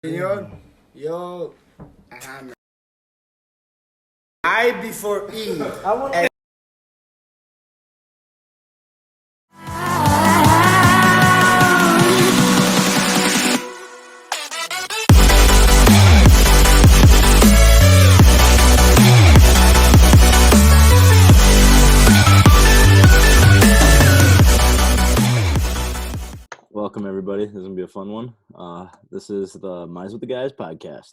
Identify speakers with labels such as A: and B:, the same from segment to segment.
A: Señor, yo, ajá, I before E.
B: Welcome, everybody. This is going to be a fun one. This is the Minds with the Guys podcast.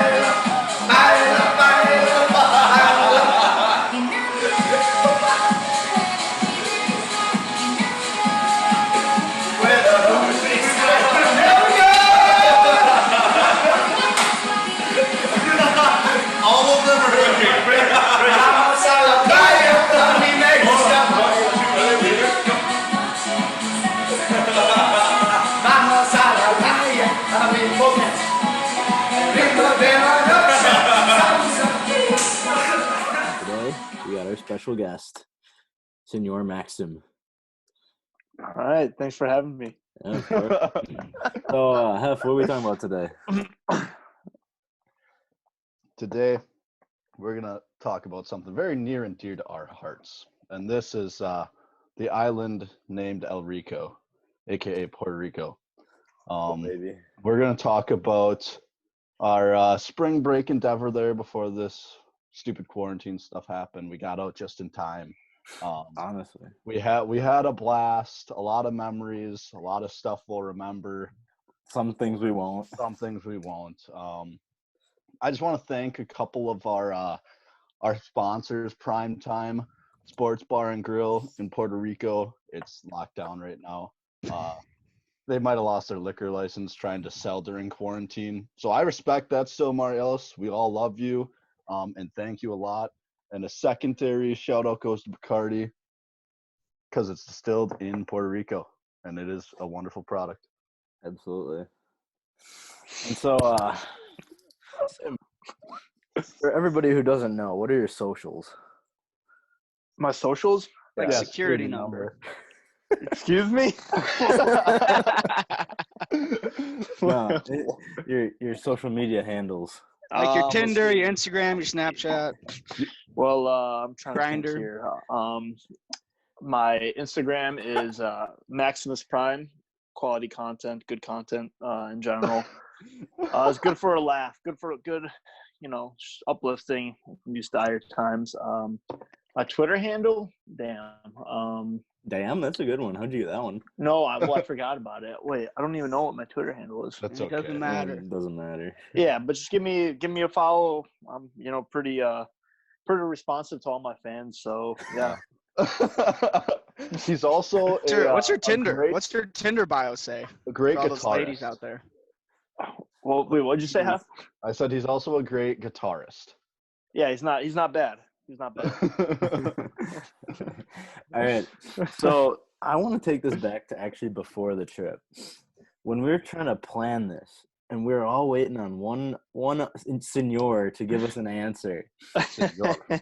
C: All of them are
B: Today, we got our special guest, Senor Maxim.
D: All right, thanks for having me.
B: Yeah, of course. So, Hef, what are we talking about today?
E: Today, we're going to talk about something very near and dear to our hearts. And this is the island named El Rico, a.k.a. Puerto Rico.
B: Baby.
E: We're going to talk about our spring break endeavor there before this stupid quarantine stuff happened. We got out just in time.
B: Honestly.
E: We had a blast, a lot of memories, a lot of stuff we'll remember.
B: Some things we won't.
E: Some things we won't. I just want to thank a couple of our sponsors, Primetime Sports Bar and Grill in Puerto Rico. It's locked down right now. They might have lost their liquor license trying to sell during quarantine. So I respect that still, Mariellis. We all love you, and thank you a lot. And a secondary shout-out goes to Bacardi because it's distilled in Puerto Rico, and it is a wonderful product.
B: Absolutely. And so, for everybody who doesn't know, what are your socials?
D: My socials?
C: like
E: Yeah,
C: security number.
D: Excuse me?
B: No, your social media handles.
C: Like your
D: let's
C: Tinder,
D: see.
C: your Instagram, your Snapchat.
D: Well, I'm trying to think
C: Grindr.
D: here. My Instagram is Maximus Prime, quality content, good content in general. It's good for a laugh, good, just uplifting, these dire times. My Twitter handle,
B: Damn, that's a good one. How'd you get that one?
D: No, I forgot about it. Wait, I don't even know what my Twitter handle is.
E: That's
C: It
E: okay.
C: doesn't matter.
B: It doesn't matter.
D: Yeah, but just give me a follow. I'm pretty responsive to all my fans. So yeah.
E: He's also
C: What's your Tinder?
E: great-
C: What's your Tinder bio say?
E: a great
C: For all those ladies
E: guitarist.
C: out there.
D: Well, wait, what'd you say, Hef?
E: I said he's also a great guitarist.
D: Yeah, he's not bad. He's not bad.
B: All right. So I want to take this back to actually before the trip. When we were trying to plan this, and we were all waiting on one senor to give us an answer.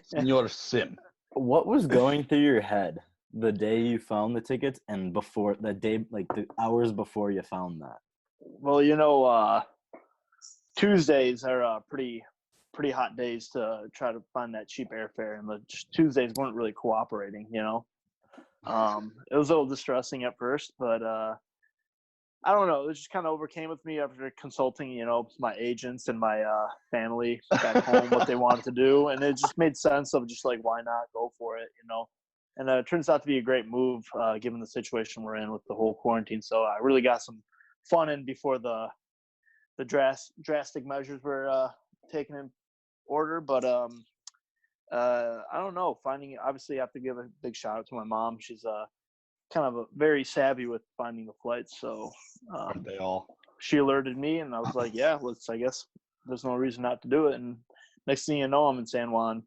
E: Senor Sim.
B: What was going through your head the day you found the tickets and before the day, like the hours before you found that?
D: Well, Tuesdays are pretty hot days to try to find that cheap airfare, and the Tuesdays weren't really cooperating. It was a little distressing at first, but I don't know. It just kind of overcame with me after consulting, my agents and my family back home what they wanted to do, and it just made sense of just like, why not go for it, And it turns out to be a great move given the situation we're in with the whole quarantine. So I really got some fun in before the drastic measures were taken in order, but I don't know. Obviously, I have to give a big shout out to my mom. She's kind of very savvy with finding the flights, so
E: Aren't they all?
D: she alerted me, and I was like, yeah, I guess there's no reason not to do it. And next thing you know, I'm in San Juan.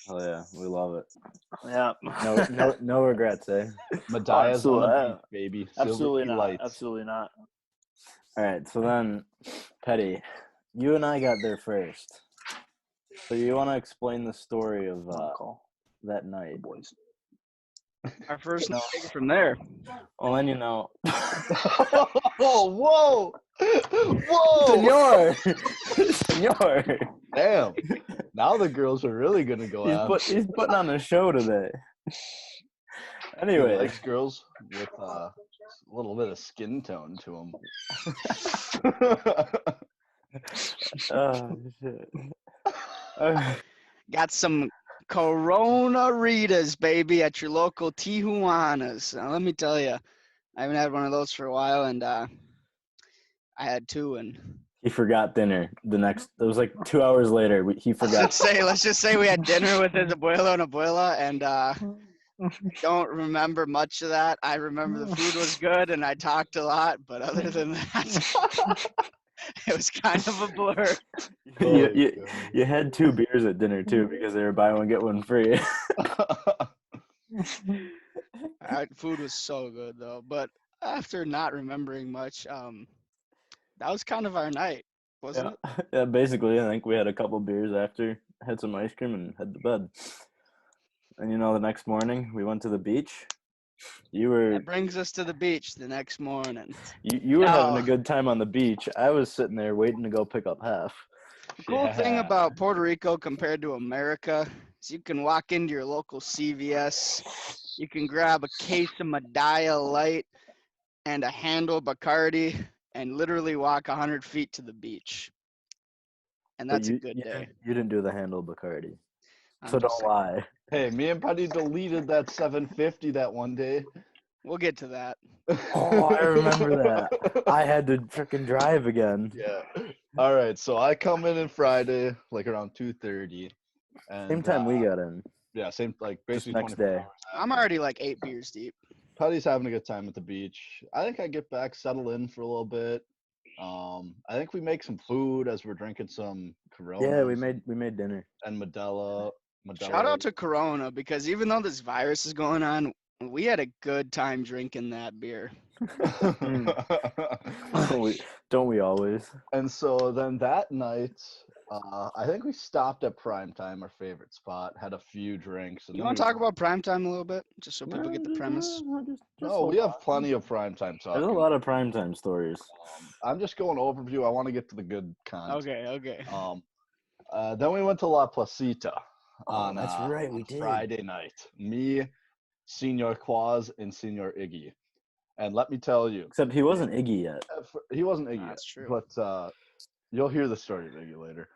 B: Oh yeah, we love it.
D: Yeah,
B: No regrets, eh?
E: Media's on the
D: Absolutely.
E: beach, baby.
D: absolutely
E: Silver
D: not.
E: lights.
D: Absolutely not.
B: All right, so then, Petty, you and I got there first. So you want to explain the story of
D: Call
B: that night?
D: boys.
C: Our first no take it from there.
B: Well, then you know.
E: Oh, whoa!
B: Senor.
E: Damn. Now the girls are really gonna go after.
B: He's putting on a show today.
E: He
B: Anyway,
E: likes girls with a little bit of skin tone to them.
B: oh shit.
C: Got some Corona Ritas, baby, at your local Tijuanas. Now, let me tell you, I haven't had one of those for a while, and I had two, and
B: He forgot dinner. It was like 2 hours later. He forgot.
C: let's just say we had dinner with his abuelo and abuela, and don't remember much of that. I remember the food was good, and I talked a lot, but other than that, it was kind of a blur.
B: You had 2 beers at dinner too because they were buy one get one free.
C: Food was so good though, but after not remembering much, that was kind of our night, wasn't it?
B: Yeah, basically, I think we had a couple beers after, had some ice cream, and head to bed. And the next morning we went to the beach.
C: That brings us to the beach the next morning.
B: You were having a good time on the beach. I was sitting there waiting to go pick up half.
C: The cool thing about Puerto Rico compared to America is you can walk into your local CVS, you can grab a case of Medalla Light and a handle Bacardi and literally walk 100 feet to the beach. And that's a good day.
B: You didn't do the handle Bacardi.
C: I'm
B: So
C: just
B: don't lie.
E: Hey, me and Buddy deleted that 750 that one day.
C: We'll get to that.
B: Oh, I remember that. I had to freaking drive again.
E: Yeah. All right. So I come in Friday, like around 2:30.
B: Same time we got in.
E: Yeah, same like basically
B: next
E: 24
B: day.
E: hours.
C: I'm already like 8 beers deep.
E: Buddy's having a good time at the beach. I think I get back, settle in for a little bit. I think we make some food as we're drinking some Corona.
B: Yeah, we made dinner.
E: And Modelo.
C: Shout out to Corona, because even though this virus is going on, we had a good time drinking that beer.
B: Don't we always?
E: And so then that night, I think we stopped at Primetime, our favorite spot, had a few drinks. And
C: You
E: then
C: want to talk about Primetime a little bit, just so people get the premise?
E: No, we have plenty of Primetime talk.
B: There's a lot of primetime stories.
E: I'm just going overview. I want to get to the good content.
C: Okay.
E: Then we went to La Placita on
B: that's right, we did.
E: Friday night. Me, Senor Quaz, and Senor Iggy. And let me tell you,
B: Except he wasn't Iggy yet.
E: he wasn't Iggy.
C: That's true.
E: But you'll hear the story of Iggy later.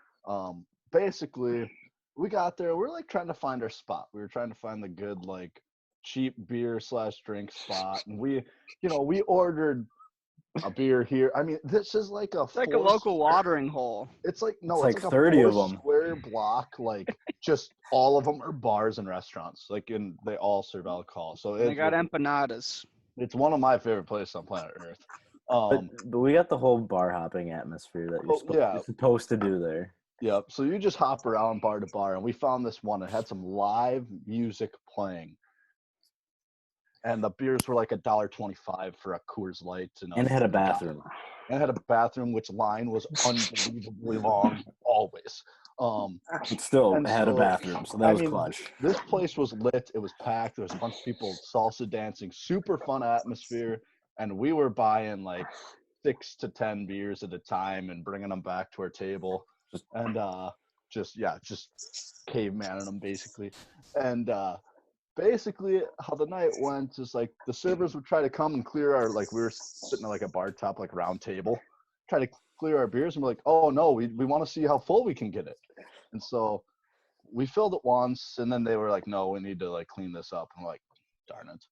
E: Basically, we got there. We're like trying to find our spot. We were trying to find the good, like, cheap beer / drink spot. And we ordered a beer here. I mean, this is like
C: It's like a local watering hole.
E: It's like
B: It's like 30
E: a
B: of 'em.
E: square block. Like just all of them are bars and restaurants. Like, and they all serve alcohol. So
C: They got empanadas.
E: it's one of my favorite places on planet Earth.
B: But we got the whole bar hopping atmosphere that you're supposed to do there.
E: Yep. So you just hop around bar to bar, and we found this one. It had some live music playing, and the beers were like $1.25 for a Coors Light,
B: And it had a bathroom.
E: And it had a bathroom, which line was unbelievably long, always.
B: It still
E: And
B: had a
E: so,
B: bathroom, so that
E: I
B: was
E: mean,
B: clutch.
E: This place was lit. It was packed. There was a bunch of people salsa dancing, super fun atmosphere, and we were buying like 6 to 10 beers at a time and bringing them back to our table, and just cavemaning them basically. And basically how the night went is like the servers would try to come and clear our, like, we were sitting at like a bar top, like round table, try to clear our beers, and we're like, oh no, we want to see how full we can get it. And so we filled it once, and then they were like, no, we need to like clean this up. And we're like, darn it.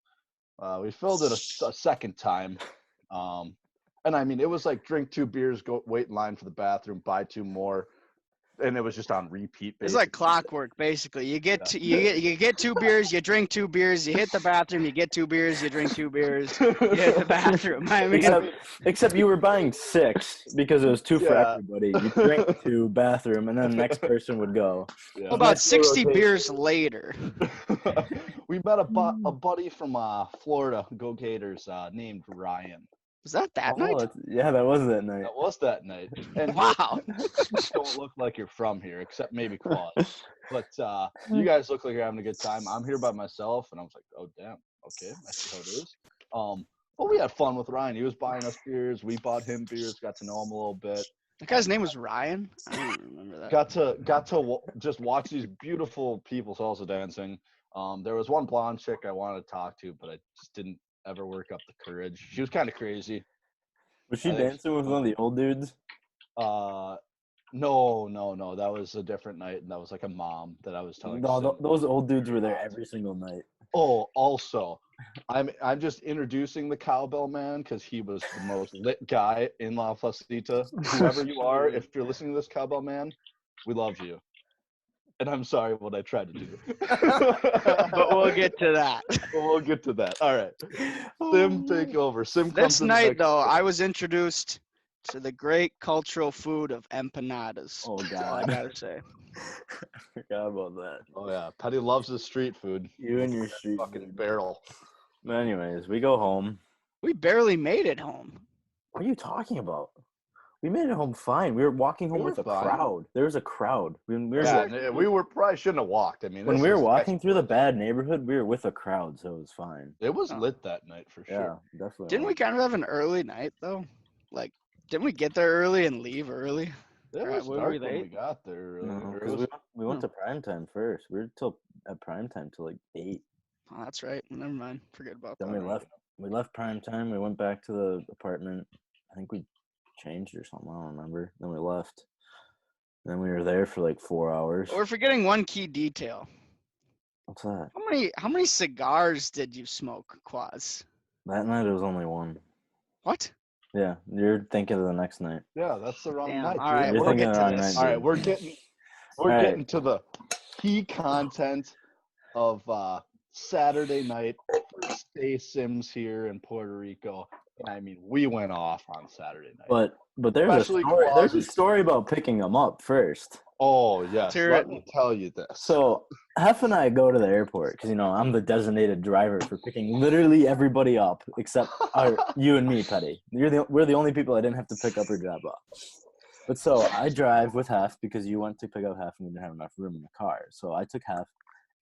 E: We filled it a second time. And I mean, it was like drink 2 beers, go wait in line for the bathroom, buy 2 more. And it was just on repeat.
C: It's like clockwork, basically. You get 2 beers, you drink 2 beers, you hit the bathroom, you get 2 beers, you drink 2 beers, you hit the bathroom. I mean,
B: Except you were buying 6 because it was 2 for everybody. You drink 2, bathroom, and then the next person would go.
E: Yeah.
C: About 60 beers later.
E: We met a buddy from Florida, Go Gators, named Ryan.
C: Was that night?
B: Yeah, that was that night.
E: That was that night. And
C: Wow.
E: you don't look like you're from here, except maybe Claude. But you guys look like you're having a good time. I'm here by myself, and I was like, oh, damn. okay, I see how it is. But we had fun with Ryan. He was buying us beers. We bought him beers. Got to know him a little bit.
C: That guy's name was Ryan. I don't even remember that.
E: Got to just watch these beautiful people salsa dancing. There was one blonde chick I wanted to talk to, but I just didn't ever work up the courage. She was kind of crazy.
B: Was she dancing with one of the old dudes?
E: No. That was a different night, and that was like a mom that I was telling.
B: No, those old dudes were there every single night.
E: Oh, also, I'm just introducing the cowbell man because he was the most lit guy in La Placita. Whoever you are, if you're listening to this, cowbell man, we love you. And I'm sorry what I tried to do.
C: But we'll get to that.
E: We'll get to that. All right. Sim, take over. Sim comes
C: This
E: in
C: night,
E: next
C: though,
E: week.
C: I was introduced to the great cultural food of empanadas.
B: Oh,
C: That's all I
B: God.
C: gotta say.
B: I forgot about that.
E: Oh, yeah. Petty loves his street food.
B: You and your street
E: Fucking
B: food.
E: barrel.
B: But anyways, we go home.
C: We barely made it home.
B: What are you talking about? We made it home fine. We were walking home
E: We
B: with
E: were
B: a
E: fine.
B: crowd. There was a crowd.
E: Yeah, we were probably shouldn't have walked. I mean,
B: When
E: this
B: we were
E: is-
B: walking through the bad neighborhood, we were with a crowd, so it was fine.
E: It was
C: Oh.
E: lit that night for
B: Yeah,
E: sure.
B: definitely.
C: Didn't we kind of have an early night, though? Like, didn't we get there early and leave early?
E: It
C: Right,
E: was
C: were
E: dark
C: we
E: when we
C: late?
E: got there.
B: No,
E: Or it
B: because
E: was-
B: we went to prime time first. We were at prime time till like 8.
C: Oh, that's right. Never mind. Forget about
B: Then
C: that.
B: we left. We left prime time. We went back to the apartment. I think we changed or something. I don't remember. Then we left. Then we were there for like 4 hours.
C: We're forgetting one key detail.
B: What's that?
C: How many cigars did you smoke, Quaz?
B: That night it was only one.
C: What?
B: Yeah, you're thinking of the next night.
E: Yeah, that's the wrong
C: Damn.
E: night.
C: All
E: dude.
C: right,
B: You're
C: we'll
B: thinking
C: get
B: of
C: to
B: the wrong
C: this.
B: night,
E: All right,
B: dude.
E: we're
B: All right.
E: getting to the key content of Saturday night for Stay Sims here in Puerto Rico. I mean, we went off on Saturday night.
B: But there's a
E: Especially
B: story. There's a
E: Quaz's-
B: story about picking them up first.
E: Oh yes,
C: Hear
E: let
C: it.
E: me tell you this.
B: So Hef and I go to the airport because I'm the designated driver for picking literally everybody up except you and me, Petty. We're the only people I didn't have to pick up or drop off. But so I drive with Hef because you went to pick up Hef and we didn't have enough room in the car. So I took Hef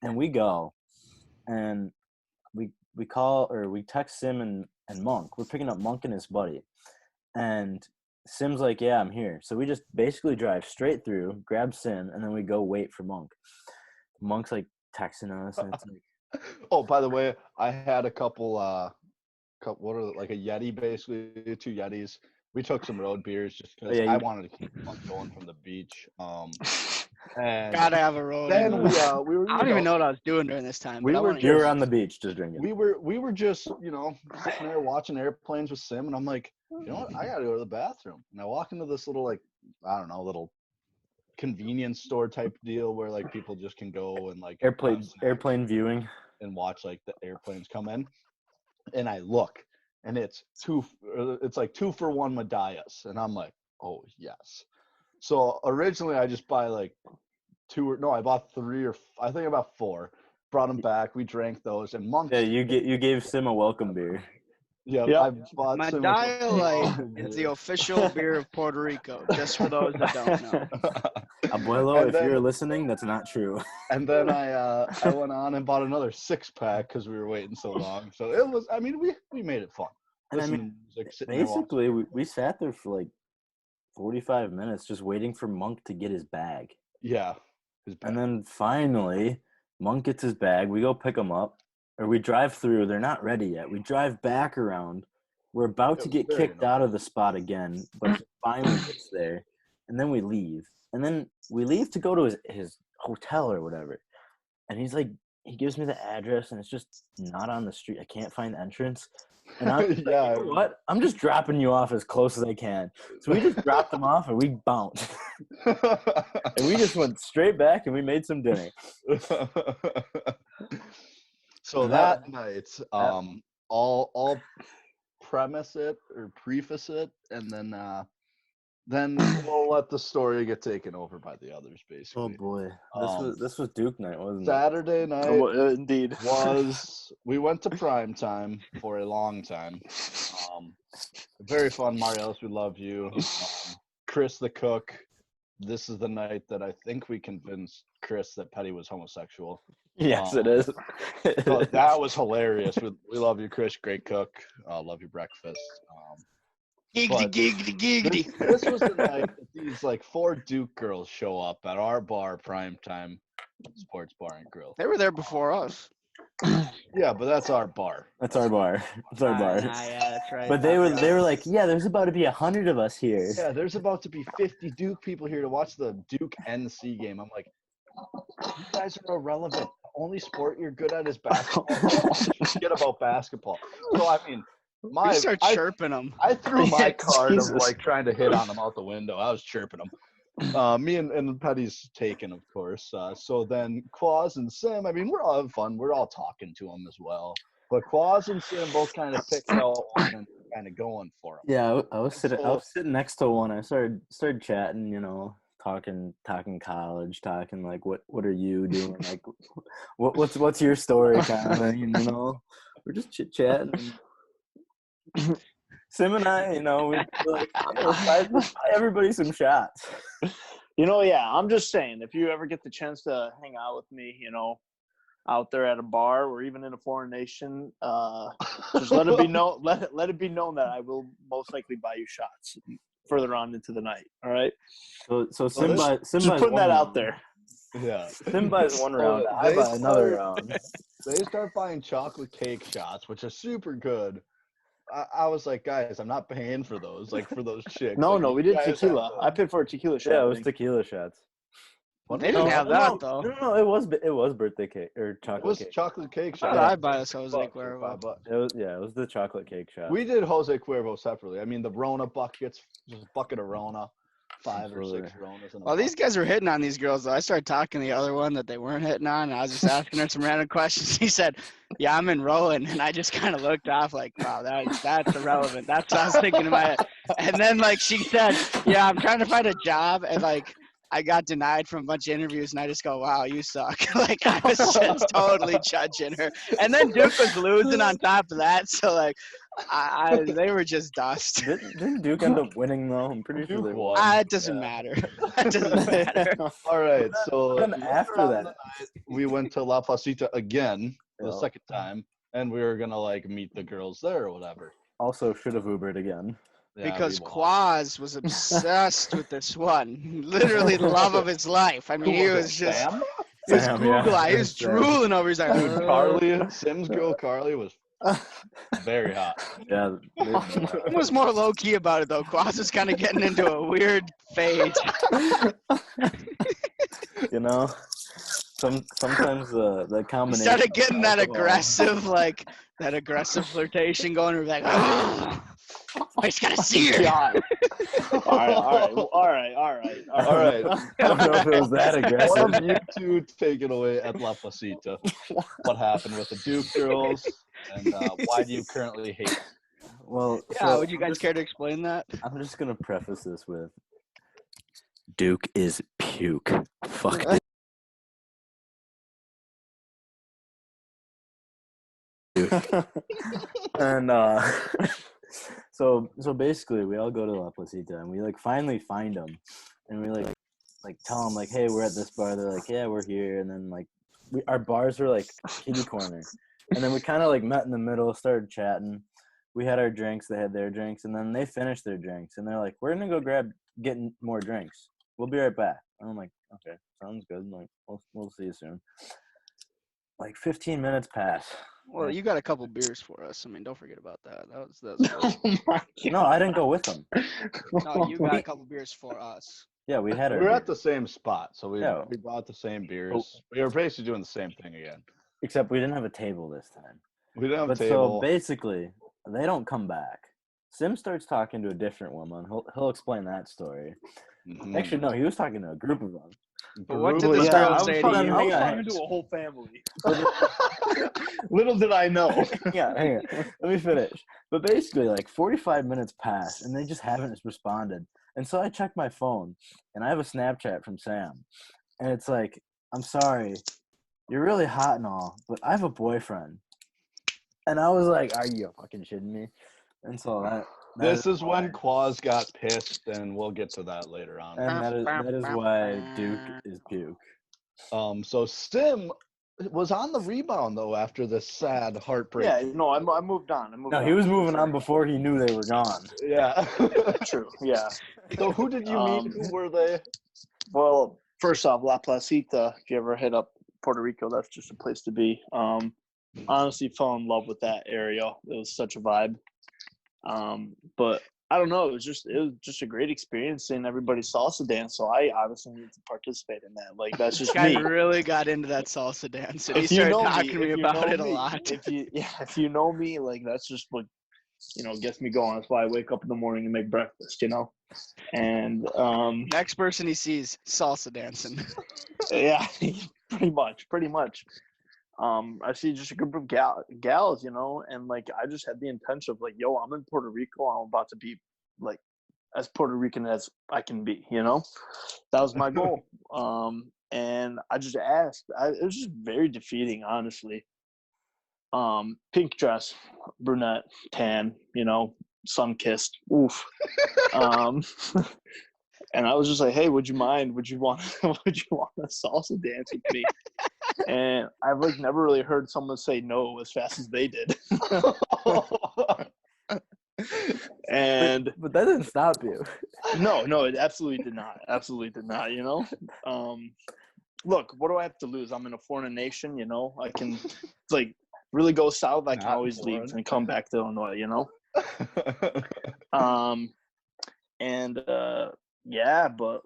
B: and we go and we call or we text Sim and Monk. We're picking up Monk and his buddy. And Sim's like, yeah, I'm here. So we just basically drive straight through, grab Sim, and then we go wait for Monk. Monk's like texting us, and it's like,
E: Oh, by the way, I had a couple what are like a Yeti, basically 2 Yetis. We took some road beers just because
B: Yeah,
E: I
B: you-
E: wanted to keep fun going from the beach. And
C: Gotta have a road.
E: then we were.
C: I don't even know what I was doing during this time.
E: We
C: but I
E: were
C: wanna
B: you were
C: hear
B: on the beach just drinking.
E: we were just sitting there watching airplanes with Sim, and I'm like, you know what? I gotta go to the bathroom. And I walk into this little little convenience store type deal where like people just can go and like grab snacks
B: airplane viewing.
E: and watch like the airplanes come in. And I look, and it's like 2 for 1 medallas, and I'm like, oh yes. So originally I just buy like 2 I bought 3 or I think about 4. Brought them back. We drank those, and Monk.
B: Yeah, you gave Sim a welcome beer.
E: Yeah,
B: Yep.
E: I bought
C: My
E: some-
C: Light is the official beer of Puerto Rico, just for those that don't know.
B: Abuelo,
E: And
B: if
E: then-
B: you're listening, that's not true.
E: And then I went on and bought another 6-pack because we were waiting so long. So it was. I mean, we made it fun.
B: And I
E: Listening
B: mean,
E: to music, sitting there watching-
B: basically, we sat there for like 45 minutes just waiting for Monk to get his bag.
E: yeah.
B: And then finally, Monk gets his bag. We go pick him up, or we drive through. They're not ready yet. We drive back around. We're about
E: It
B: to
E: was
B: get
E: very
B: kicked out of the spot again, but he finally gets there. And then we leave. And then we leave to go to his hotel or whatever. And he's like, he gives me the address, and it's just not on the street. I can't find the entrance. And I'm just
E: Yeah.
B: like, you know what? I'm just dropping you off as close as I can. So we just dropped him off, and we bounced. And we just went straight back, and we made some dinner.
E: So
B: And
E: that night, I'll preface it, and then we'll let the story get taken over by the others. Basically,
B: Oh boy,
E: Um,
B: this was Duke night, wasn't it?
E: Saturday night
D: Indeed.
E: we went to prime time for a long time. Very fun, Mariellis. We love you. Chris the cook, this is the night that I think we convinced Chris that Petty was homosexual.
B: Yes, it is.
E: So that was hilarious. We love you, Chris. Great cook. Love your breakfast. But
C: Giggity.
E: This was the night that these like 4 Duke girls show up at our bar, Primetime Sports Bar and Grill.
C: They were there before us.
E: Yeah, but that's our bar.
B: That's our bar. It's our bar.
C: Yeah, that's right.
B: But they were like, yeah, there's about to be 100 of us here.
E: Yeah, there's about to be 50 Duke people here to watch the Duke NC game. I'm like, you guys are irrelevant. The only sport you're good at is basketball. Forget about basketball. So I mean,
C: We start chirping them.
E: I threw my card
B: Jesus.
E: of like trying to hit on them out the window. I was chirping them. Me and Petty's taken, of course. So then Quaz and Sim, I mean, we're all having fun. We're all talking to them as well. But Quaz and Sim both kind of picked out one and kind of going for them.
B: Yeah, I was sitting next to one. I started chatting, you know, talking college, talking like what are you doing? Like what's your story kind of thing, you know? We're just chit-chatting. Sim and I, you know, we're like, buy everybody some shots.
D: You know, yeah, I'm just saying, if you ever get the chance to hang out with me, you know, out there at a bar or even in a foreign nation, just let it be known that I will most likely buy you shots further on into the night. All right.
B: So Sim buys
D: Just putting that out there.
E: Yeah.
B: Sim buys one round. I buy another round.
E: They start buying chocolate cake shots, which are super good. I was like, guys, I'm not paying for those, like for those chicks.
D: No,
E: Like,
D: we
E: you
D: did
E: guys
D: tequila.
E: have to-
D: I paid for a tequila shot.
B: Yeah, it
D: I
B: was
D: think.
B: tequila shots.
C: They didn't have that though.
B: No, it was birthday cake or
E: It
B: chocolate
E: was
B: cake.
E: chocolate cake
C: How
E: shot.
C: did I buy us Jose
E: $5
C: Cuervo?
E: $5.
B: It was the chocolate cake shot.
E: We did Jose Cuervo separately. I mean, the Rona buckets, just a bucket of Rona, 5 or 6 Ronas. In a
C: Well, these
E: bucket.
C: guys were hitting on these girls, though. I started talking to the other one that they weren't hitting on, and I was just asking her some random questions. He said, yeah, I'm in Rowan, and I just kind of looked off like, wow, that's irrelevant. That's what I was thinking in my head. And then, like, she said, yeah, I'm trying to find a job, and, like, I got denied from a bunch of interviews, and I just go, wow, you suck. Like, I was just totally judging her. And then Duke was losing on top of that, so, like, they were just dust.
B: Didn't Duke end up winning though? I'm pretty sure
E: Duke
B: they
E: won.
B: won.
C: It doesn't matter. It doesn't matter.
E: All right, so
B: Then
E: later
B: after
E: on
B: that-
E: in the night, we went to La Placita again for the
B: Yeah.
E: second time, and we were gonna like meet the girls there or whatever.
B: Also, should have Ubered again.
E: Yeah,
C: Because
E: we walked.
C: Quaz was obsessed with this one. Literally the love of his life. I mean, he
E: Who
C: was
E: it,
C: just
E: Sam?
C: his
B: Sam,
C: Google
B: yeah.
C: eye. He was
B: Sam.
C: drooling over. He's like,
E: Dude, Carly, Sims girl Carly was very hot.
B: Yeah.
C: He was more low key about it though. Quaz was kind of getting into a weird phase.
B: You know, sometimes the
C: He
B: combination.
C: started getting that
B: of alcohol-
C: aggressive flirtation going. We're like, oh, I just gotta see her.
D: God. All right.
E: All right,
B: I don't know if it was that
E: one
B: aggressive.
E: of you two take it away at La Placita. What happened with the Duke girls, and why do you currently hate them?
B: Well,
C: Yeah,
B: so
C: would you guys care to explain that?
B: I'm just gonna preface this with Duke is puke. Fuck this. And so basically we all go to La Placita and we like finally find them and we like tell them like, hey, we're at this bar. They're like, yeah, we're here. And then like our bars were like kitty corner, and then we kind of like met in the middle, started chatting. We had our drinks, they had their drinks, and then they finished their drinks and they're like, we're gonna go get more drinks. We'll be right back. And I'm like, okay, sounds good. Like we'll see you soon. Like 15 minutes pass.
C: Well, you got a couple beers for us. I mean, don't forget about that. That's
B: No, I didn't go with them.
C: no, you got a couple beers for us.
B: Yeah, we had our
E: We were at
B: beer.
E: the same spot, so we
B: Yeah.
E: bought the same beers. We were basically doing the same thing again.
B: Except we didn't have a table this time.
E: We didn't have a
B: But
E: table.
B: so basically, they don't come back. Sim starts talking to a different woman. He'll explain that story.
E: Mhm.
B: Actually, no, he was talking to a group of them.
C: But what did
E: Brutally-
C: this
B: Yeah,
C: girl
B: I was
C: say to
B: talking-
C: you?
D: I was
B: Hang on.
D: talking to a whole family. Little did I know.
B: Hang on. Let me finish. But basically, like 45 minutes pass, and they just haven't responded. And so I check my phone, and I have a Snapchat from Sam. And it's like, I'm sorry, you're really hot and all, but I have a boyfriend. And I was like, are you fucking shitting me? And so
E: This is when Quaz got pissed, and we'll get to that later on.
B: And that is why Duke is Duke.
E: So Sim was on the rebound though after this sad heartbreak.
D: Yeah, no, I moved on.
B: He was moving on before he knew they were gone.
E: Yeah.
D: True. Yeah.
E: So who did you meet? Who were they?
D: Well, first off, La Placita. If you ever hit up Puerto Rico, that's just a place to be. Honestly, fell in love with that area. It was such a vibe. But I don't know. It was just a great experience seeing everybody salsa dance. So I obviously needed to participate in that. Like that's just
C: I
D: me.
C: really got into that salsa dance, and he
D: If you
C: started
D: know
C: talking to me
D: if you
C: about
D: know
C: it a
D: me,
C: lot.
D: If you know me, like that's just what gets me going. That's why I wake up in the morning and make breakfast. And
C: Next person he sees, salsa dancing.
D: yeah, pretty much. I see just a group of gals, and like I just had the intention of like, yo, I'm in Puerto Rico. I'm about to be like as Puerto Rican as I can be. That was my goal. And I just asked. It was just very defeating, honestly. Pink dress, brunette, tan, sun-kissed. Oof. And I was just like, hey, would you mind? Would you want a salsa dance with me? And I've like never really heard someone say no as fast as they did. And
B: but that didn't stop you.
D: No, it absolutely did not. Absolutely did not, Look, what do I have to lose? I'm in a foreign nation, I can like really go south, I can always leave and come back to Illinois, Yeah, but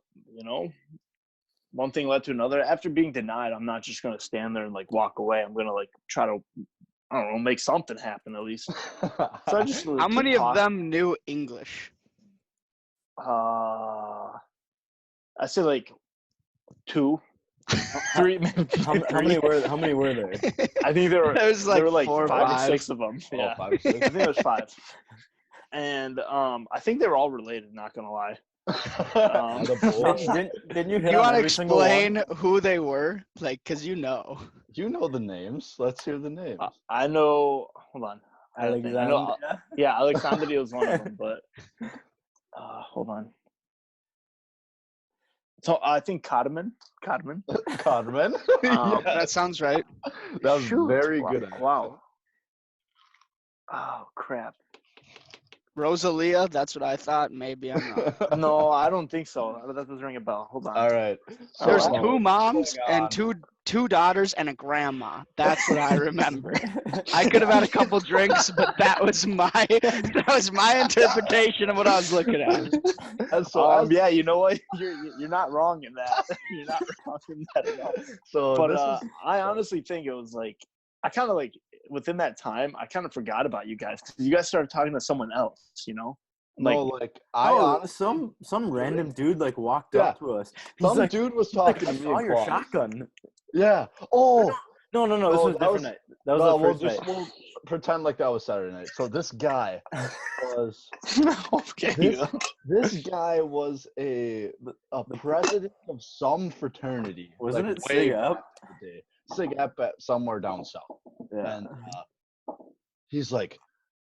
D: one thing led to another. After being denied, I'm not just gonna stand there and like walk away. I'm gonna like try to, I don't know, make something happen at least. So I just
C: How many of them knew English?
D: I say like 2, 3.
B: How many were there?
D: I think there
C: was like
D: there were like
C: 4 or
D: 5 or
C: 5.
D: 6 of them.
E: Oh,
D: Yeah,
E: 5 or 6.
D: I think it was 5. And I think they were all related. Not gonna lie.
B: Didn't you hit
C: Do you
B: on
C: want to
B: every single one?
C: explain who they were? Like, because
E: You know the names. Let's hear the names.
D: I know. Hold on. I know.
B: Alexandria?
D: Yeah, Alexandria was one of them, but hold on. So I think Codman.
E: Codman.
C: that sounds right.
E: That was very
D: wow.
E: good.
D: Wow. Oh crap.
C: Rosalia, that's what I thought. Maybe I'm wrong.
D: No, I don't think so. That doesn't ring a bell. Hold on.
E: All right.
C: There's
E: So,
C: 2 moms
E: going on?
C: and two daughters and a grandma. That's what I remember. I could have had a couple drinks, but that was my interpretation of what I was looking at.
D: Yeah, you know what? You're not wrong in that. You're not wrong in that at all.
E: So,
D: But I honestly think it was like I kind of like within that time I kind of forgot about you guys because you guys started talking to someone else.
B: Some random dude like walked up to us. He's
E: some
B: like,
E: dude was talking
B: I
E: to me.
B: saw
E: and
B: your
E: Quaz.
B: shotgun.
E: Yeah. Oh.
B: No. This was a different night. That was
E: Well,
B: the first night.
E: we'll pretend like that was Saturday night. So this guy was
D: Okay.
E: this guy was a president of some fraternity.
B: Wasn't
E: like,
B: it
E: way
B: Sig Up?
E: back in the day. Sig Up at somewhere down south.
B: Yeah.
E: And he's like,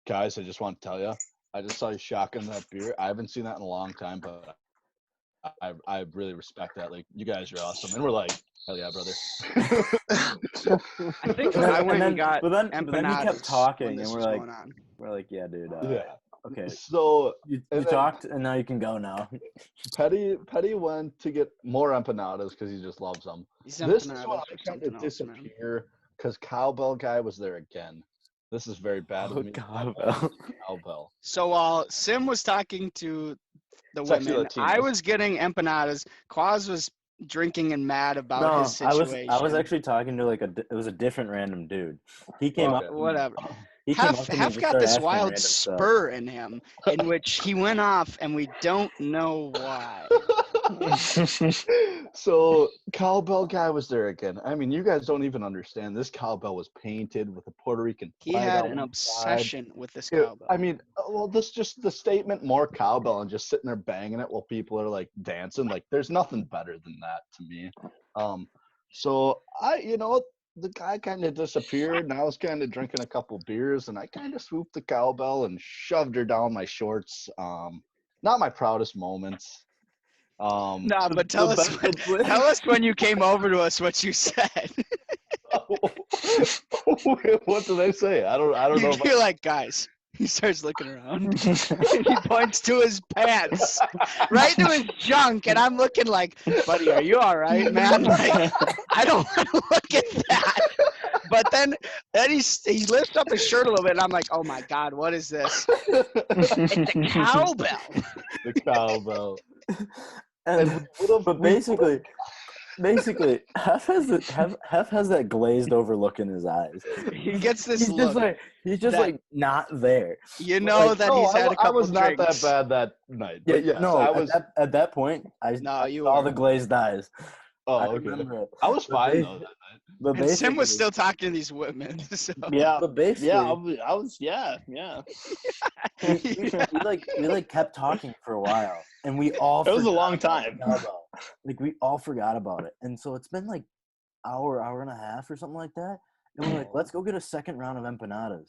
E: guys, I just want to tell you, I just saw you shotgun that beer. I haven't seen that in a long time, but I really respect that. Like, you guys are awesome. And we're like, hell yeah, brother.
C: I think I went and got
B: but then he
C: empanadas
B: kept talking,
C: when
B: and
C: this
B: we're
C: was
B: like,
C: going on.
B: yeah, dude.
E: Yeah.
B: Okay.
E: So
B: You
E: and then
B: talked, and now you can go now.
E: Petty went to get more empanadas because he just loves them.
C: These
E: This is
C: empanadas
E: when
C: are
E: I kind
C: something
E: of
C: else, man.
E: disappear because Cowbell guy was there again. This is very bad of me. Cowbell.
C: So while Sim was talking to the
E: Sexy
C: women,
E: Latinos.
C: I was getting empanadas. Quaz was drinking and mad about his situation.
B: I was actually talking to it was a different random dude. He came up.
C: Whatever.
B: He came up to me and
C: Hef
B: just
C: got
B: started
C: this
B: asking
C: wild
B: random stuff.
C: spur in him, in which he went off, and we don't know why.
E: So cowbell guy was there again. I mean, you guys don't even understand. This cowbell was painted with a Puerto Rican
C: He
E: flag
C: had
E: on
C: an
E: one
C: obsession with this
E: side.
C: cowbell.
E: I mean, well, this just the statement more cowbell and just sitting there banging it while people are like dancing. Like, there's nothing better than that to me. So the guy kind of disappeared, and I was kind of drinking a couple beers, and I kind of swooped the cowbell and shoved her down my shorts. Not my proudest moments.
C: Nah, but tell us when you came over to us what you said.
E: What did I say? I don't know.
C: You're like, guys. He starts looking around. And he points to his pants, right to his junk, and I'm looking like, buddy, are you all right, man? Like, I don't want to look at that. But then he lifts up his shirt a little bit, and I'm like, oh my God, what is this? It's a cowbell.
E: The cowbell.
B: And but basically, Hef has that glazed over look in his eyes.
C: He gets this
B: He's
C: look.
B: He's just like not there.
C: You know
B: like,
C: that he's had a couple
E: I was not
C: drinks.
E: that bad that night.
B: Yeah,
E: But yes,
B: no,
E: I was.
B: at that point, I saw the glazed eyes. I remember it.
E: I was fine though that night.
B: But
C: And Sim was still talking to these women. So.
D: Yeah.
B: But basically,
D: Yeah, I was. Yeah.
B: we kept talking for a while, and we all.
D: It was a
B: forgot
D: long
B: about
D: time.
B: the cowbell. Like we all forgot about it, and so it's been like hour and a half or something like that. And we're like, let's go get a second round of empanadas.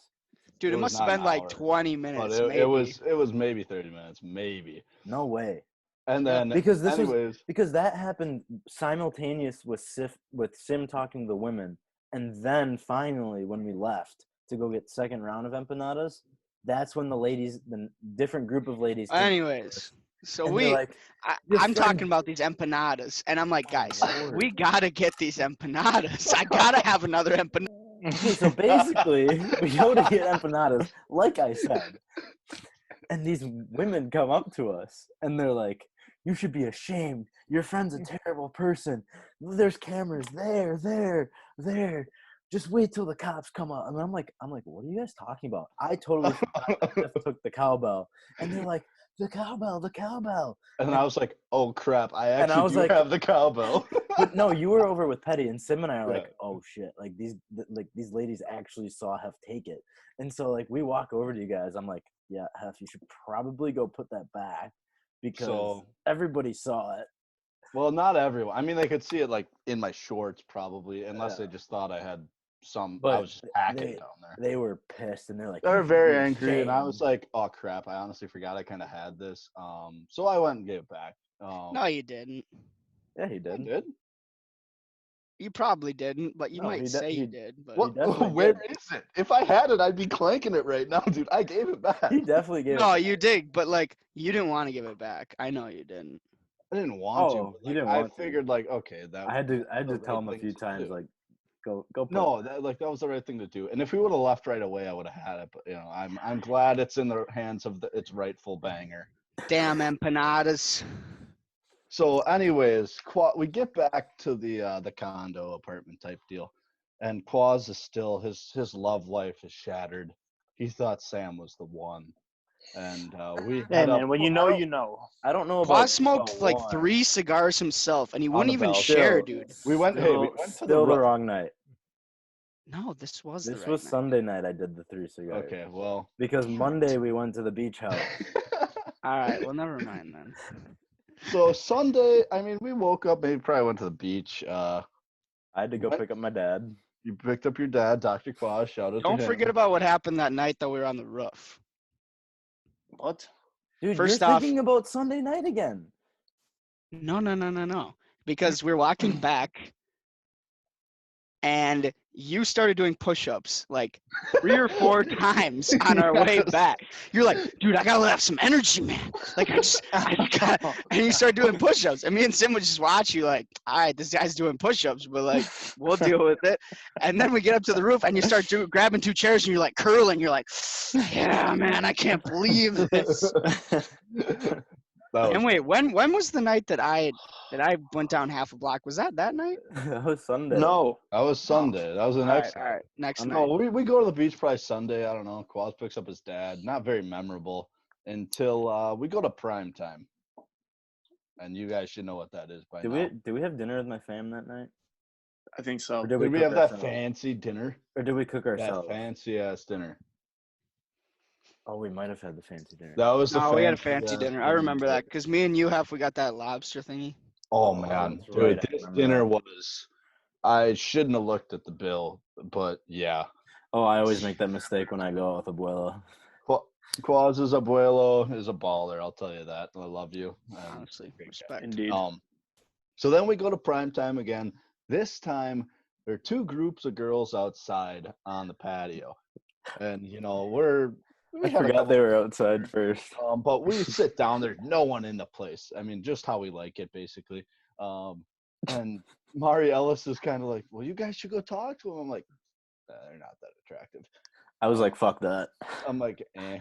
C: Dude, it
E: was
C: must have
E: not
C: been
E: an
C: like
E: hour,
C: 20
E: But
C: minutes.
E: it was maybe 30 minutes, maybe.
B: No way.
E: And then
B: Because
E: anyways,
B: because that happened simultaneous with Sim talking to the women, and then finally when we left to go get second round of empanadas, that's when the different group of ladies. came.
C: Anyways, so
B: And they're like,
C: I'm talking about these empanadas, and I'm like, guys, we gotta get these empanadas. I gotta have another empanada.
B: Okay, so basically, we go to get empanadas, like I said, and these women come up to us, and they're like, you should be ashamed. Your friend's a terrible person. There's cameras there. Just wait till the cops come up. And I'm like, what are you guys talking about? I totally forgot I just took the cowbell. And they're like, the cowbell.
E: and I was like, oh crap, I
B: And I
E: actually
B: was
E: do
B: like-
E: have the cowbell.
B: But no, you were over with Petty, and Sim and I are like,
E: Right.
B: oh shit, like these ladies actually saw Hef take it. And so like we walk over to you guys. I'm like, yeah, Hef, you should probably go put that back because
E: So-
B: everybody saw it.
E: Well, not everyone. I mean, they could see it like in my shorts probably, unless
B: Yeah.
E: they just thought I had some. I
B: But
E: was just packing
B: they-
E: down there.
B: They were pissed, and they're like,
E: They were
B: "You should
E: very
B: be
E: angry, and I was
B: ashamed."
E: like, "Oh crap! I honestly forgot I kind of had this." So I went and gave it back.
C: No, you didn't.
B: yeah, he
E: I
B: did.
E: did.
C: You probably didn't, but you
B: No,
C: might
B: he
C: say you
B: he-
C: did. But
E: What?
B: definitely
E: Where
B: did.
E: is it? If I had it, I'd be clanking it right now, dude. I gave it back.
B: He definitely gave.
C: no,
B: it
C: you did. But like, you didn't want to give it back. I know you didn't.
E: I didn't want to.
B: Oh,
E: but,
B: you didn't
E: I
B: want to.
E: figured like, okay, that.
B: I had to
E: the
B: tell
E: right
B: him a
E: thing
B: few
E: to
B: times,
E: do.
B: like, go. Put
E: No,
B: it.
E: that was the right thing to do. And if we would have left right away, I would have had it. But I'm glad it's in the hands of its rightful banger.
C: Damn empanadas.
E: So, anyways, we get back to the condo apartment type deal, and Quaz is still his love life is shattered. He thought Sam was the one, and we
D: Hey
E: head up
D: man, when you know, you know.
B: I don't know about.
C: Boss smoked like
B: one.
C: 3 cigars himself, and he
E: On
C: wouldn't
E: the
C: even
E: bell.
C: share,
B: Still-
C: dude.
E: We went. Hey, we
B: Still,
E: went to the
B: still the
E: rough-
B: wrong night.
C: No, this was
B: This
C: the right
B: was
C: night.
B: Sunday night. I did the 3 cigars.
E: Okay, well.
B: Because Monday we went to the beach house.
C: All right, well, never mind then.
E: So Sunday, I mean, we woke up. Maybe probably went to the beach.
B: I had to go
E: What?
B: pick up my dad.
E: You picked up your dad, Dr. Quaz. Shout out
C: Don't
E: to him.
C: forget about what happened that night that we were on the roof.
D: What?
B: Dude,
C: First
B: you're
C: off-
B: thinking about Sunday night again.
C: No. Because we're walking back, and you started doing push-ups like 3 or 4 times on our way
E: Yes.
C: back. You're like, dude, I gotta have some energy, man. Like I just gotta, and you start doing push-ups. And me and Sim would just watch you like, all right, this guy's doing push-ups, but like, we'll deal with it. And then we get up to the roof, and you start grabbing 2 chairs, and you're like curling. You're like, yeah, man, I can't believe this.
E: That
C: And
E: was-
C: wait, when was the night that I went down half a block? Was that night?
B: That was Sunday.
D: No.
E: that was Sunday. That was the
C: All
E: next.
C: right, all right, next night.
E: No, we go to the beach probably Sunday. I don't know. Quaz picks up his dad. Not very memorable until we go to prime time. And you guys should know what that is by now.
B: Did we have dinner with my fam that night?
D: I think so.
B: Or
E: Did we
B: cook
E: have that
B: ourselves?
E: fancy dinner?
B: Or did we cook
E: That
B: ourselves?
E: fancy ass dinner.
B: Oh, we might have had the fancy dinner.
E: That was the
C: No, we had a fancy
E: fancy-ass
C: dinner. I remember that because me and you we got that lobster thingy.
E: Oh
B: Oh,
E: man,
B: that's
E: dude,
B: right, I
E: this
B: remember
E: dinner
B: that.
E: was I shouldn't have looked at the bill, but yeah.
B: Oh, I always make that mistake when I go out with Abuela.
E: Quaz's abuelo is a baller. I'll tell you that. I love you.
C: Honestly, respect.
D: Indeed.
E: So then we go to prime time again. This time there are two groups of girls outside on the patio, and
B: I forgot they were outside first.
E: But we sit down. There's no one in the place. I mean, just how we like it, basically. And Mari Ellis is kind of like, well, you guys should go talk to them. I'm like, they're not that attractive.
B: I was like, fuck that.
E: I'm like, eh.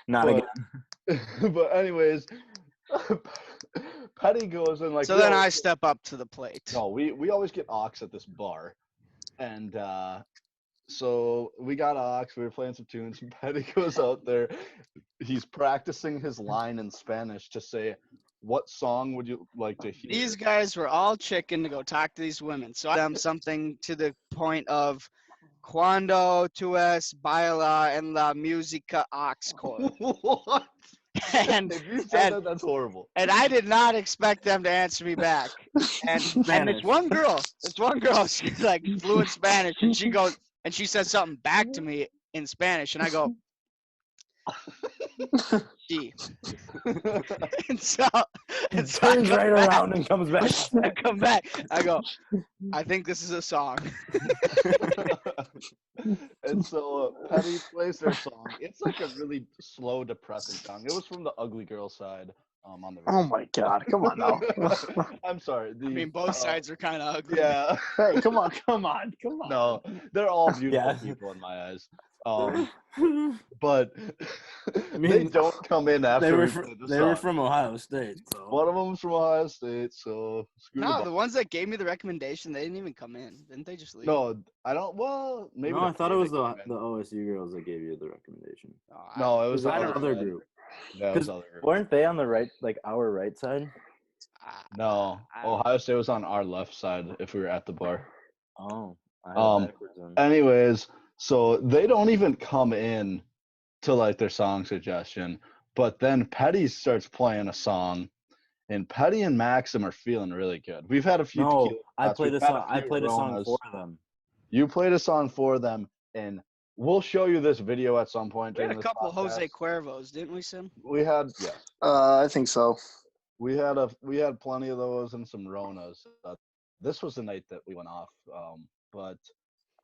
B: Not again.
E: But anyways, Petty goes and like.
C: So then I step up to the plate.
E: No, we always get ox at this bar, and so we got ox. We were playing some tunes. And Petty goes out there. He's practicing his line in Spanish to say, "What song would you like to hear?"
C: These guys were all chicken to go talk to these women. So I them something to the point of "Cuando tú es baila en la música oxcore."
E: What?
C: And,
E: If you said that, that's horrible.
C: and I did not expect them to answer me back. And this one girl, she's like fluent Spanish, and she says something back to me in Spanish, and I go, "Gee." and so
B: Turns right around and comes back.
C: I come back. I go, "I think this is a song."
E: And so Petty plays their song. It's like a really slow, depressing song. It was from the Ugly Girl side. On the
D: Oh my God! Come on now.
E: I'm sorry.
C: I mean, both sides are kind of ugly.
E: Yeah.
D: Hey, come on.
E: No, they're all beautiful
B: Yeah.
E: people in my eyes. But
B: I mean,
E: they don't come in after
B: They were
E: we play the
B: they were
E: song.
B: from Ohio State. So.
E: One of them's from Ohio State, so screw
C: No,
E: the
C: the ones that gave me the recommendation, they didn't even come in. Didn't they just leave?
E: No, I don't. Well, maybe.
B: No, I thought it was the
E: the.
B: OSU girls that gave you the recommendation.
E: No, it was the
B: I don't
E: other
B: other
E: side.
B: group.
E: Yeah, it was the other group.
B: Weren't they on the right, like our right side?
E: No, Ohio State was on our left side if we were at the bar.
B: Oh, I had it backwards then.
E: Anyways, so they don't even come in to like their song suggestion, but then Petty starts playing a song, and Petty and Maxim are feeling really good. We've had a few.
B: No,
E: tequila
B: I
E: shots.
B: played
E: We've
B: a
E: had
B: song. I
E: few
B: played a song
E: Coronas.
B: for them.
E: You played a song for them, and we'll show you this video at some point.
C: We had
E: during
C: a
E: this
C: couple
E: podcast.
C: Jose Cuervos, didn't we, Sim?
E: We had
D: I think so.
E: we had plenty of those and some Ronas. This was the night that we went off. But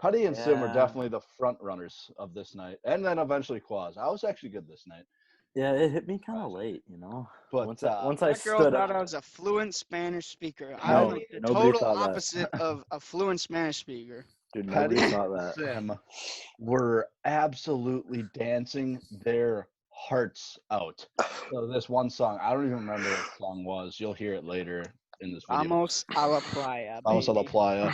E: Putty and Sim were
B: Yeah.
E: definitely the front runners of this night, and then eventually Quaz. I was actually good this night.
B: Yeah, it hit me kind of late, you know.
E: But
B: Once I
C: That girl
B: stood
C: thought
B: up,
C: I was a fluent Spanish speaker.
B: No,
C: I'm the
B: nobody
C: total
B: thought that.
C: opposite of a fluent Spanish speaker.
B: dude,
E: Patty
B: nobody thought that.
E: Sim were absolutely dancing their hearts out. So this one song, I don't even remember what the song was. You'll hear it later in this video.
C: Vamos a la playa.
E: Vamos a la
C: baby.
E: playa.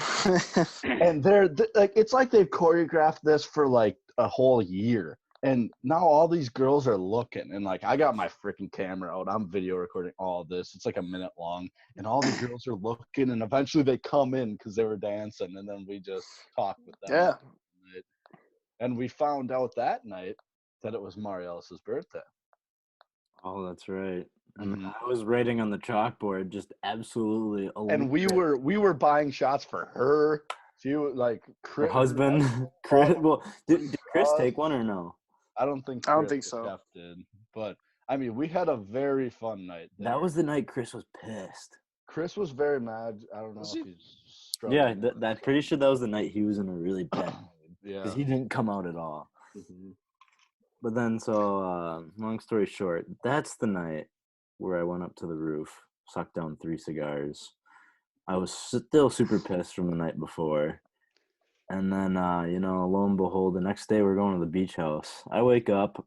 E: And they're like, it's like they've choreographed this for like a whole year. And now all these girls are looking, and like I got my freaking camera out. I'm video recording all of this. It's like a minute long, and all the girls are looking, and eventually they come in because they were dancing, and then we just talk with them.
D: Yeah.
E: And we found out that night that it was Mariel's birthday.
B: Oh, that's right. And
E: Mhm.
B: I was writing on the chalkboard, just absolutely alone.
E: And we were buying shots for her. She was like
B: her husband, Chris. Well, did Chris take one or no?
E: I don't think
D: think
E: the
D: so.
E: chef did, but I mean, we had a very fun night.
B: That was the night Chris was pissed.
E: Chris was very mad. I don't know
C: Was
E: if
C: he?
E: he's struggling.
B: Yeah, that pretty sure that was the night he was in a really bad mood
E: Yeah.
B: because he didn't come out at all.
E: Mhm.
B: But then, so long story short, that's the night where I went up to the roof, sucked down 3 cigars. I was still super pissed from the night before. And then, lo and behold, the next day we're going to the beach house. I wake up.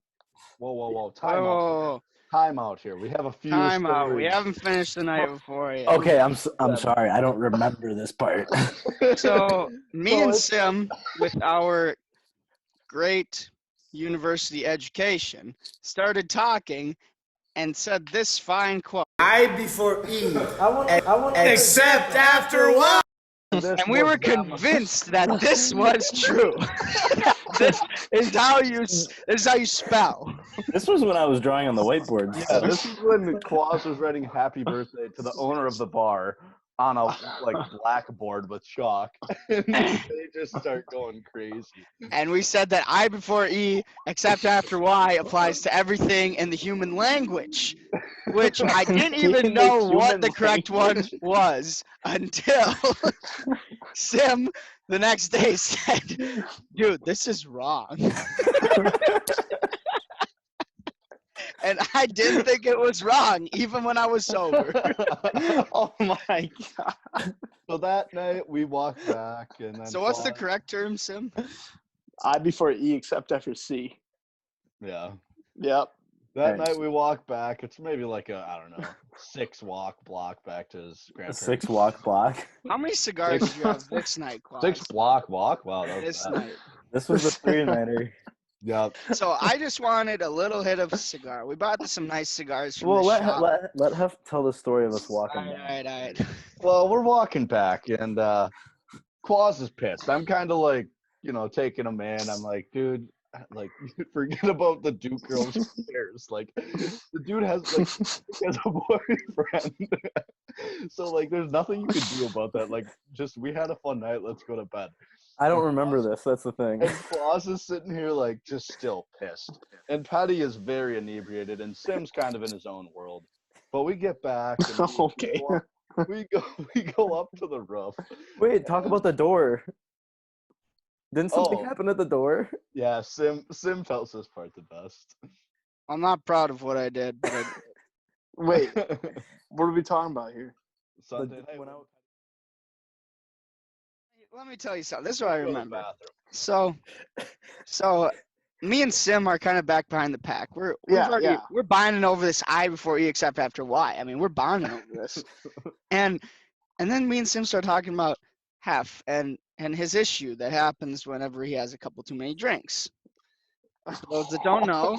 E: Whoa! Time out.
C: Oh,
E: Time out here. We have a few.
C: time out. We
E: stories.
C: haven't finished the night before yet.
B: Okay, I'm sorry. I don't remember this part.
C: So me
E: So
C: and
E: it's-
C: Sim, with our great university education, started talking and said this fine quote.
A: I before E. Except after what?
E: This
C: And we
E: was
C: were
E: that much-
C: convinced that this was true. This is how you spell.
B: This was when I was drawing on the whiteboard.
E: Yeah, this is when Quaz was writing "Happy Birthday" to the owner of the bar on a like blackboard with chalk, and they just start going crazy.
C: And we said that I before E, except after Y, applies to everything in the human language, which I didn't even
B: In the
C: know what
B: human
C: the correct one
B: language.
C: was until Sim the next day said, dude, this is wrong. And I didn't think it was wrong, even when I was sober.
D: Oh my god.
E: So that night we walked back, and then
C: So what's the
E: Claus-
C: correct term, Sim?
D: I before E except after C.
E: Yeah.
D: Yep.
E: That
B: Right.
E: night we walked back. It's maybe like a, I don't know, 6 walk block back to his
B: A
E: grandparents.
B: 6 walk block.
C: How many cigars did you have this night, Claus?
E: 6 block walk? Wow, that was
C: This
E: bad.
C: night.
B: This was the 3-nighter.
E: Yep.
C: So I just wanted a little hit of a cigar. We bought some nice cigars from
B: Well,
C: the
B: let
C: shop.
B: let Hef tell the story of us walking
C: All
B: back.
C: right.
E: Well, we're walking back, and Claus is pissed. I'm kind of like, taking him in. I'm like, dude, like, forget about the Duke girls. Who cares? Like, the dude has a boyfriend. So, like, there's nothing you can do about that. Like, just, we had a fun night. Let's go to bed.
B: I don't remember this. That's the thing.
E: And Claus is sitting here, like, just still pissed. And Patty is very inebriated, and Sim's kind of in his own world. But we get back. And
D: Okay.
E: we go up to the roof.
B: Wait, talk about the door. Didn't something
E: Oh.
B: happen at the door?
E: Yeah, Sim tells this part the best.
C: I'm not proud of what I did, but
D: Wait, what are we talking about here?
E: Sunday night.
B: when
C: let me tell you something. This is what I
E: we go to the
C: remember.
E: bathroom.
C: So me and Sim are kind of back behind the pack. We're
D: Yeah.
C: bonding over this I before E except after Y. I mean, we're bonding over this. And then me and Sim start talking about Hef and his issue that happens whenever he has a couple too many drinks. For those that don't know,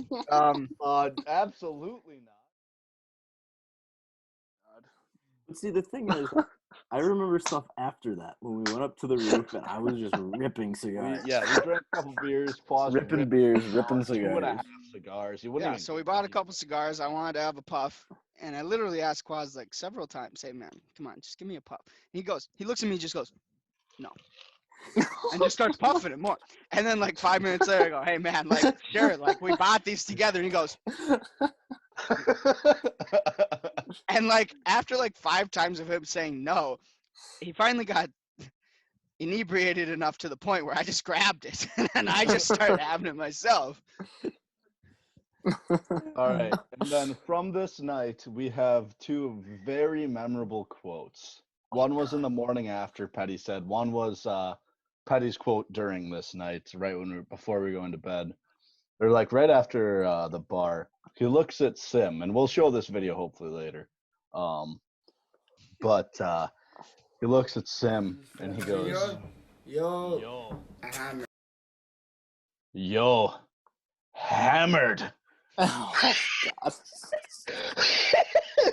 E: Absolutely not.
B: But see, the thing is, I remember stuff after that when we went up to the roof and I was just ripping cigars.
E: We drank a couple beers, paused,
B: Ripping beers, ripping
E: 2.5
B: cigars.
E: cigars. He wouldn't
C: yeah,
E: even
C: so we bought a couple cigars. I wanted to have a puff. And I literally asked Quaz like several times, hey man, come on, just give me a puff. And he looks at me and just goes, no. And just starts puffing it more. And then like 5 minutes later I go, hey man, like sure, like we bought these together. And he goes, and like after like 5 times of him saying no, he finally got inebriated enough to the point where I just grabbed it and I just started having it myself.
E: All right. And then from this night, we have 2 very memorable quotes. One was in the morning after, Petty said. One was Petty's quote during this night, right before we go into bed. Or like right after the bar. He looks at Sim, and we'll show this video hopefully later. But he looks at Sim, and he goes,
A: Yo.
E: Yo, hammered.
B: Oh,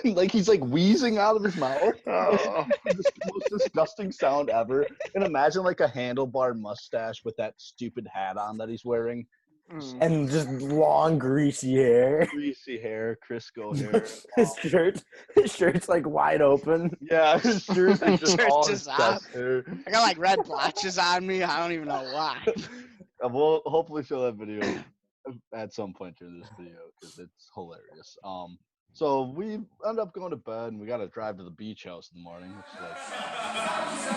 E: Like he's like wheezing out of his mouth.
D: Oh.
E: The most disgusting sound ever. And imagine like a handlebar mustache with that stupid hat on that he's wearing.
B: and just long, greasy hair.
E: Greasy hair, Crisco hair.
B: His shirt's like wide open.
E: Yeah, his shirt is just
C: Shirt
E: all
C: just
E: his chest
C: off.
E: hair.
C: I got like red blotches on me. I don't even know why.
E: We'll hopefully show that video at some point during this video because it's hilarious. So we end up going to bed and we got to drive to the beach house in the morning. Which is like,